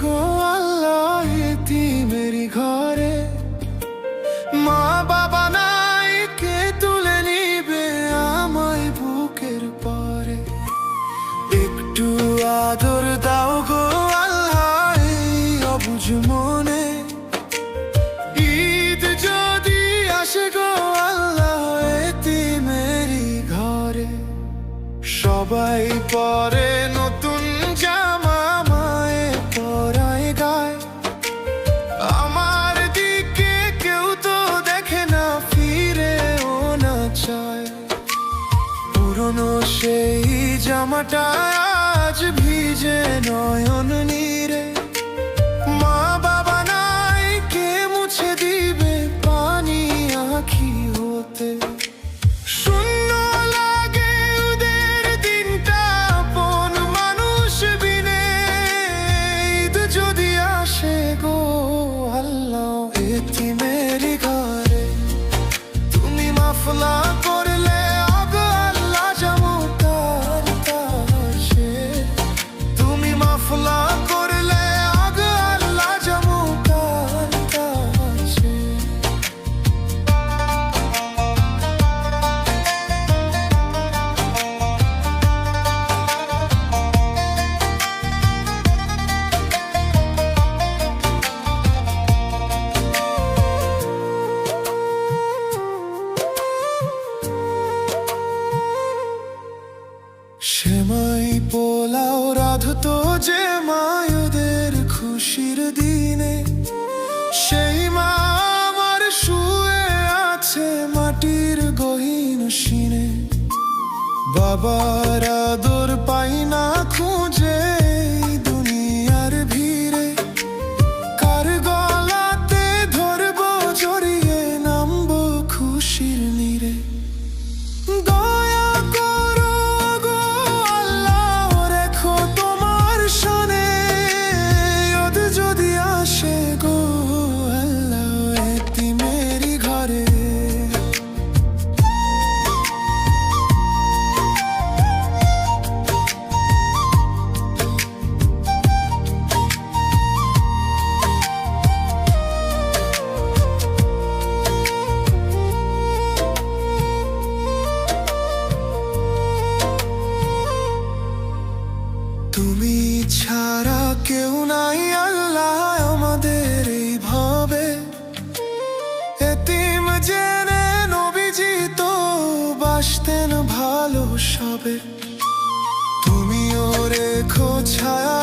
গো আল্লাহ এতিমেরি ঘরে। মা বাবা নাই, কে তুলে নিবে আমায় বুকের পরে। একটু আদর দাও গো আল্লাহ এই অবুঝ মনে। ঈদ যদি আসে গো আল্লাহ এতিমেরি ঘরে। সবাই পরে নতুন জামা, মায়ে পরায় গায়। আমার দিকে কেউ তো দেখে না, ফিরেও না চায়। পুরনো সেই জামাটা আজ ভিজে নয়ন নীরে। মা বাবা নাই, কে মুছে দিবে পানি আঁখি হতে। শূন্য লাগে ওদের দিনটা আপন মানুষ বিনে। ঈদ যদি আসে গো আল্লাহ এতিমেরি ঘরে। তুমি মাফলা করলে আগো আল্লাহ জামুতার তাসে। তুমি মাফলা করলে আগো আল্লাহ জামুতার তাসে। সেমাই পোলাও রাধতো যে মায়েদের খুশির দিনে। সেই মা আমার শুয়ে আছে মাটির গহীন সিনে। বাবার আদর পাই না খুঁজে এই দুনিয়ার ভিড়ে। কার গলাতে ধরবো জড়িয়ে, নামবো খুশির নীরে। দয়া করো গো আল্লাহ রেখো তোমার শানে। ঈদ যদি আসে গো আল্লাহ এতিমেরি ঘরে। তুমি ছাড়া কেউ নাই আল্লাহ আমাদের এইভাবে। এতিম জেনে নবীজি তো বাসতেন ভালো সবে। তুমিও রেখো ছায়া